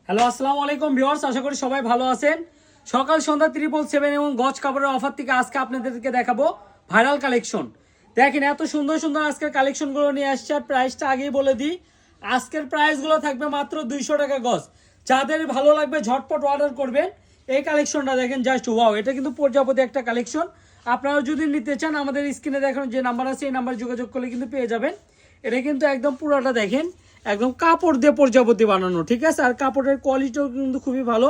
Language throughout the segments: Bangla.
হ্যালো আসসালামু আলাইকুম ভিউয়ার্স, আশা করি সবাই ভালো আছেন। সকাল সন্ধ্যা 777 এবং গজ কাপড়ের অফার থেকে আজকে আপনাদেরকে দেখাবো ভাইরাল কালেকশন। দেখেন এত সুন্দর সুন্দর আজকের কালেকশনগুলো নিয়ে আসছে। আর প্রাইসটা আগেই বলে দিই, আজকের প্রাইসগুলো থাকবে মাত্র 200 টাকা গজ। যাদের ভালো লাগবে ঝটপট অর্ডার করবেন। এই কালেকশনটা দেখেন, জাস্ট ওয়াও, এটা কিন্তু প্রজাপতি একটা কালেকশন। আপনারা যদি নিতে চান আমাদের স্ক্রিনে দেখানো যে নাম্বার আছে এই নাম্বারে যোগাযোগ করলে কিন্তু পেয়ে যাবেন। এটা কিন্তু একদম পুরোটা দেখেন একদম কাপড় দিয়ে প্রজাপতি বানানো, ঠিক আছে। আর কাপড়ের কোয়ালিটিও কিন্তু খুবই ভালো,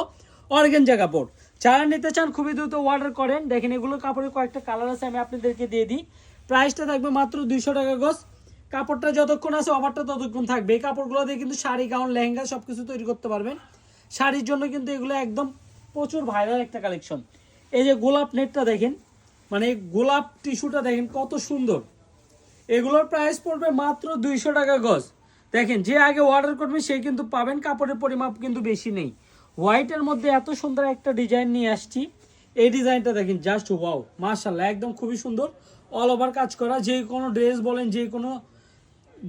অর্গানজা কাপড়। যারা নিতে চান খুবই দ্রুত অর্ডার করেন। দেখেন এগুলো কাপড়ের কয়েকটা কালার আছে, আমি আপনাদেরকে দিয়ে দিই। প্রাইসটা থাকবে মাত্র 200 টাকা গজ। কাপড়টা যতক্ষণ আছে অফারটা ততক্ষণ থাকবে। এই কাপড়গুলো দিয়ে কিন্তু শাড়ি, গাউন, লেহেঙ্গা সব কিছু তৈরি করতে পারবেন। শাড়ির জন্য কিন্তু এগুলো একদম প্রচুর ভাইরাল একটা কালেকশন। এই যে গোলাপ নেটটা দেখেন, মানে গোলাপ টিস্যুটা দেখেন কত সুন্দর। এগুলোর প্রাইস পড়বে মাত্র 200 টাকা গজ। দেখেন যে আগে অর্ডার করবেন সেই কিন্তু পাবেন। কাপড়ের পরিমাপ কিন্তু বেশি নেই। হোয়াইটের মধ্যে এত সুন্দর একটা ডিজাইন নিয়ে আসছি। এই ডিজাইনটা দেখেন, জাস্ট ওয়াও, মাশাআল্লাহ, একদম খুবই সুন্দর। অল ওভার কাজ করা, যে কোনো ড্রেস বলেন, যে কোনো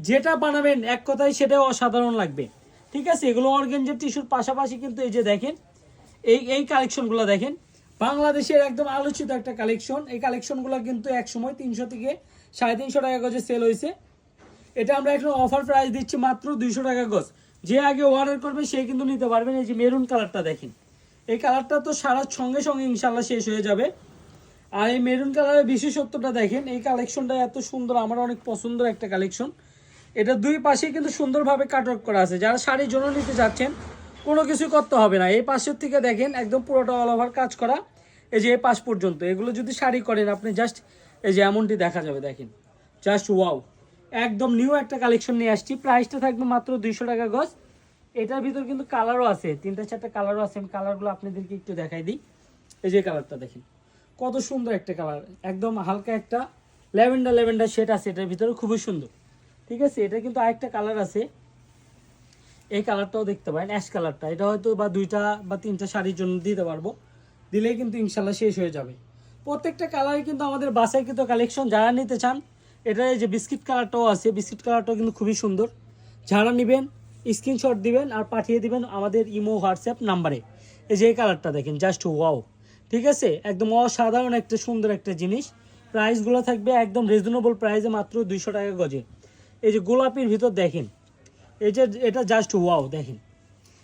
যেটা বানাবেন এক কথায় সেটাও অসাধারণ লাগবে, ঠিক আছে। এগুলো অর্গানজা টিস্যুর পাশাপাশি কিন্তু এই যে দেখেন এই কালেকশনগুলো দেখেন, বাংলাদেশের একদম আলোচিত একটা কালেকশন। এই কালেকশনগুলো কিন্তু একসময় 300 থেকে 350 টাকা গজে সেল হয়েছে। এটা আমরা এখন অফার প্রাইস দিচ্ছি মাত্র 200 টাকা গজ। যে আগে অর্ডার করবে সে কিন্তু নিতে পারবেন। এই যে মেরুন কালারটা দেখেন, এই কালারটা তো সারা সঙ্গে সঙ্গে ইনশাল্লাহ শেষ হয়ে যাবে। আর এই মেরুন কালারের বিশেষত্বটা দেখেন, এই কালেকশনটা এত সুন্দর, আমার অনেক পছন্দের একটা কালেকশন। এটা দুই পাশে কিন্তু সুন্দরভাবে কাটওয়ার্ক করা আছে। যারা শাড়ির জন্য নিতে যাচ্ছেন কোনো কিছু করতে হবে না। এই পাশের থেকে দেখেন একদম পুরোটা অল ওভার কাজ করা। এই যে এই পাশ পর্যন্ত এগুলো যদি শাড়ি করেন আপনি, জাস্ট এই যে এমনটি দেখা যাবে, দেখেন জাস্ট ওয়াও, একদম নিউ একটা কালেকশন নিয়ে আসছি। প্রাইসটা থাকবে মাত্র 200 টাকা গজ। এটার ভিতর কিন্তু কালারও আছে, 3-4টা কালারও আছে। আমি কালারগুলো আপনাদেরকে একটু দেখাই দিই। এই যে কালারটা দেখেন কত সুন্দর একটা কালার, একদম হালকা একটা ল্যাভেন্ডার ল্যাভেন্ডার শেড আছে এটার ভিতরে, খুবই সুন্দর, ঠিক আছে। এটা কিন্তু আরেকটা কালার আছে, এই কালারটাও দেখতে পারেন, অ্যাশ কালারটা। এটা হয়তো বা 2টা বা 3টা শাড়ির জন্য দিতে পারবো, দিলেই কিন্তু ইনশাল্লাহ শেষ হয়ে যাবে। প্রত্যেকটা কালারই কিন্তু আমাদের বাছাইকৃত কালেকশন। যারা নিতে চান, এটা এই যে বিস্কিট কালারটাও আছে, বিস্কিট কালারটাও কিন্তু খুবই সুন্দর। যারা নেবেন স্ক্রিনশট দিবেন আর পাঠিয়ে দিবেন আমাদের ইমো হোয়াটসঅ্যাপ নাম্বারে। এই যে এই কালারটা দেখেন, জাস্ট ওয়াও, ঠিক আছে, একদম অসাধারণ একটা সুন্দর একটা জিনিস। প্রাইসগুলো থাকবে একদম রিজনেবল প্রাইসে, মাত্র 200 টাকা গজে। এই যে গোলাপির ভিতর দেখেন, এই যে এটা জাস্ট ওয়াও, দেখেন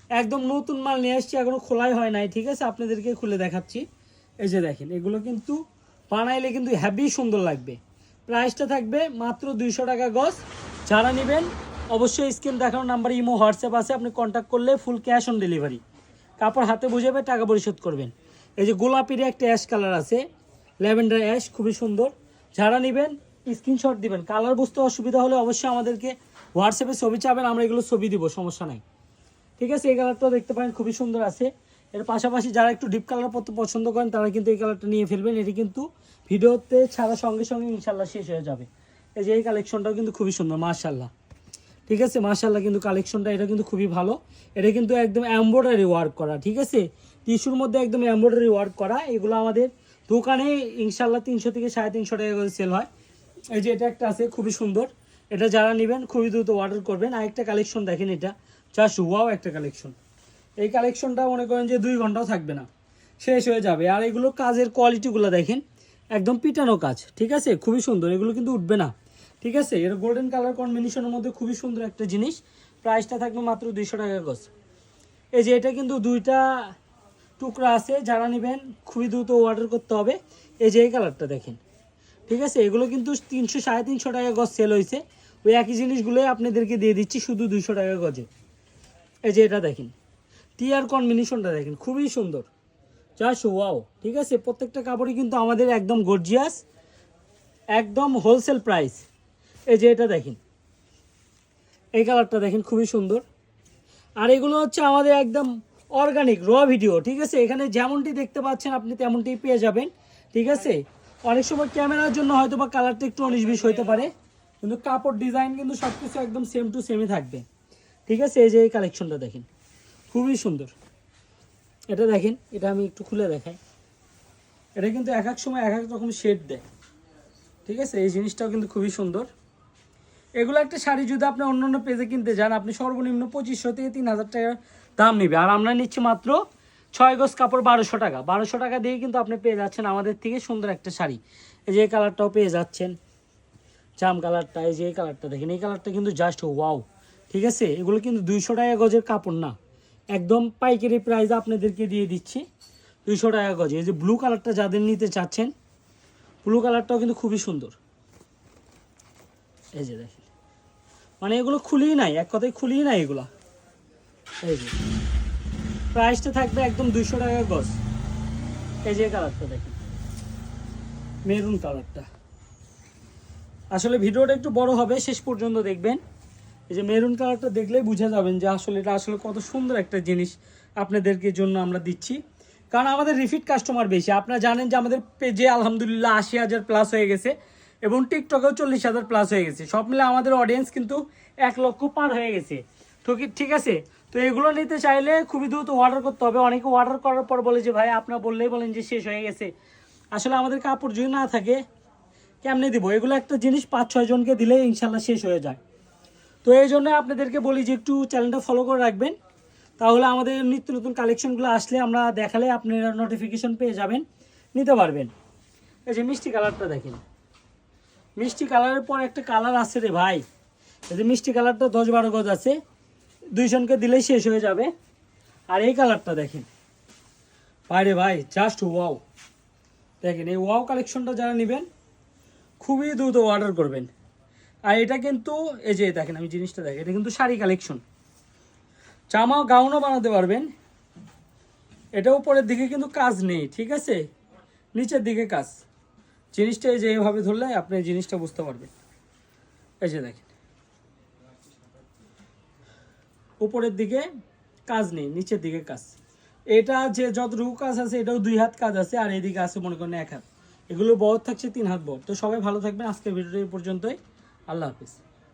একদম নতুন মাল নিয়ে আসছি, এখনো খোলাই হয় নাই, ঠিক আছে। আপনাদেরকে খুলে দেখাচ্ছি। এই যে দেখেন, এগুলো কিন্তু বানাইলে কিন্তু হেভি সুন্দর লাগবে। প্রাইসটা থাকবে মাত্র 200 টাকা গজ। যারা নেবেন অবশ্যই স্ক্রিন দেখানো নাম্বার ইমো হোয়াটসঅ্যাপ আছে, আপনি কন্ট্যাক্ট করলে ফুল ক্যাশ অন ডেলিভারি। কাপড় হাতে বুঝাবে, টাকা পরিশোধ করবেন। এই যে গোলাপির একটা অ্যাশ কালার আছে, ল্যাভেন্ডার অ্যাশ, খুবই সুন্দর। যারা নেবেন স্ক্রিনশট দিবেন। কালার বুঝতে অসুবিধা হলে অবশ্যই আমাদেরকে হোয়াটসঅ্যাপে ছবি চাবেন, আমরা এগুলো ছবি দিব, সমস্যা নাই, ঠিক আছে। এই কালারটাও দেখতে পারেন, খুবই সুন্দর আছে। এর পাশাপাশি যারা একটু ডিপ কালার পড়তে পছন্দ করেন তারা কিন্তু এই কালারটা নিয়ে ফেলবেন। এটি কিন্তু ভিডিওতে ছাড়া সঙ্গে সঙ্গে ইনশাল্লাহ শেষ হয়ে যাবে। এই যে এই কালেকশনটাও কিন্তু খুবই সুন্দর, মাশাল্লাহ, ঠিক আছে, মাশাল্লাহ। কিন্তু কালেকশনটা এটা কিন্তু খুবই ভালো। এটা কিন্তু একদম এমব্রয়ডারি ওয়ার্ক করা, ঠিক আছে, টিস্যুর মধ্যে একদম এমব্রয়ডারি ওয়ার্ক করা। এগুলো আমাদের দোকানে ইনশাল্লাহ 300 থেকে 350 টাকা করে সেল হয়। এই যে এটা একটা আছে, খুবই সুন্দর। এটা যারা নেবেন খুবই দ্রুত অর্ডার করবেন। আরেকটা কালেকশন দেখেন, এটা জাস্ট ওয়াও একটা কালেকশন। এই কালেকশনটা মনে করেন যে 2 ঘন্টাও থাকবে না, শেষ হয়ে যাবে। আর এগুলো কাজের কোয়ালিটিগুলো দেখেন, একদম পিটানো কাজ, ঠিক আছে, খুবই সুন্দর। এগুলো কিন্তু উঠবে না, ঠিক আছে। এর গোল্ডেন কালার কম্বিনেশনের মধ্যে খুবই সুন্দর একটা জিনিস। প্রাইসটা থাকবে মাত্র 200 টাকা গজ। এই যে এটা কিন্তু 2টা টুকরা আছে, যারা নেবেন খুবই দ্রুত অর্ডার করতে হবে। এই যে এই কালারটা দেখেন, ঠিক আছে। এগুলো কিন্তু 300-350 টাকা গজ সেল হয়েছে। ওই একই জিনিসগুলোই আপনাদেরকে দিয়ে দিচ্ছি শুধু 200 টাকা গজে। এই যে এটা দেখেন, টিয়ার কম্বিনেশনটা দেখেন, খুবই সুন্দর, জাস্ট ওয়াও, ঠিক আছে। প্রত্যেকটা কাপড়ই কিন্তু আমাদের একদম গর্জিয়াস, একদম হোলসেল প্রাইস। এই যে এটা দেখেন, এই কালারটা দেখেন, খুবই সুন্দর। আর এগুলো হচ্ছে আমাদের একদম অর্গানিক র ভিডিও, ঠিক আছে। এখানে যেমনটি দেখতে পাচ্ছেন আপনি তেমনটি পেয়ে যাবেন, ঠিক আছে। অনেক সময় ক্যামেরার জন্য হয়তো বা কালারটা একটু 19-20 হইতে পারে, কিন্তু কাপড় ডিজাইন কিন্তু সব কিছু একদম সেম টু সেমই থাকবে, ঠিক আছে। এই যে এই কালেকশনটা দেখেন, খুবই সুন্দর। এটা দেখেন, এটা আমি একটু খুলে দেখাই। এটা কিন্তু এক এক সময় এক এক রকম শেড দেয়, ঠিক আছে। এই জিনিসটাও কিন্তু খুবই সুন্দর। এগুলো একটা শাড়ি যদি আপনি অন্য অন্য পেজে কিনতে যান, আপনি সর্বনিম্ন 2500 থেকে 3000 টাকা দাম নেবে। আর আমরা নিচ্ছি মাত্র 6 গজ কাপড় 1200 টাকা। 1200 টাকা দিয়ে কিন্তু আপনি পেয়ে যাচ্ছেন আমাদের থেকে সুন্দর একটা শাড়ি। এই যে এই কালারটাও পেয়ে যাচ্ছেন, জাম কালারটা, এই যে এই কালারটা দেখেন, এই কালারটা কিন্তু জাস্ট ওয়াও, ঠিক আছে। এগুলো কিন্তু 200 টাকা গজের কাপড় না, একদম পাইকারি প্রাইস আপনাদেরকে দিয়ে দিচ্ছি 200 টাকা গজে। এই যে ব্লু কালারটা যাদের নিতে চাচ্ছেন, ব্লু কালারটাও কিন্তু খুবই সুন্দর। এই যে দেখেন, মানে এগুলো খুলেই নাই, এক কথায় খুলেই নাই এগুলো। এই যে প্রাইসটা থাকবে একদম 200 টাকা গজ। এই যে কালারটা দেখেন, মেরুন কালারটা। আসলে ভিডিওটা একটু বড় হবে, শেষ পর্যন্ত দেখবেন। এই যে মেরুন কালারটা দেখলেই বুঝে যাবেন যে আসলে এটা আসলে কত সুন্দর একটা জিনিস আপনাদেরকে জন্য আমরা দিচ্ছি। কারণ আমাদের রিপিট কাস্টমার বেশি। আপনারা জানেন যে আমাদের পেজে আলহামদুলিল্লাহ 80,000 প্লাস হয়ে গেছে এবং টিকটকেও 40,000 প্লাস হয়ে গেছে। সব মিলে আমাদের অডিয়েন্স কিন্তু 1 লক্ষ পার হয়ে গেছে। তো ঠিক আছে, তো এগুলো নিতে চাইলে খুবই দ্রুত অর্ডার করতে হবে। অনেকে অর্ডার করার পর বলে যে ভাই আপনারা বললেই বলেন যে শেষ হয়ে গেছে। আসলে আমাদের কাপড় যদি না থাকে কেমনে দিব? এগুলো একটা জিনিস 5-6 জনকে দিলে ইনশাল্লাহ শেষ হয়ে যায়। তো এই জন্য আপনাদেরকে বলি যে একটু চ্যানেলটা ফলো করে রাখবেন, তাহলে আমাদের নিত্য নতুন কালেকশনগুলো আসলে আমরা দেখালে আপনারা নোটিফিকেশন পেয়ে যাবেন, নিতে পারবেন। এই যে মিষ্টি কালারটা দেখেন, মিষ্টি কালারের পর একটা কালার আছে রে ভাই। এই যে মিষ্টি কালারটা 10-12 গজ আছে, 2 জনকে দিলেই শেষ হয়ে যাবে। আর এই কালারটা দেখেন ভাইরে ভাই, জাস্ট ওয়াও। দেখেন এই ওয়াও কালেকশনটা যারা নেবেন খুবই দ্রুত অর্ডার করবেন। আর এটা কিন্তু এই যে দেখেন, আমি জিনিসটা দেখেন, এটা কিন্তু শাড়ি কালেকশন, জামা গাউনও বানাতে পারবেন। এটা উপরের দিকে কিন্তু কাজ নেই, ঠিক আছে, নিচের দিকে কাজ। জিনিসটা এই যে এইভাবে ধরলে আপনি জিনিসটা বুঝতে পারবেন। এই যে দেখেন, উপরের দিকে কাজ নেই, নিচের দিকে কাজ। এটা যে যতটুকু কাজ আছে এটাও 2 হাত কাজ আছে, আর এদিকে আছে মনে করেন 1 হাত। এগুলো বড় থাকছে 3 হাত বড়। তো সবাই ভালো থাকবেন, আজকের ভিডিওটা এই পর্যন্তই। আল্লাহ হাফিজ।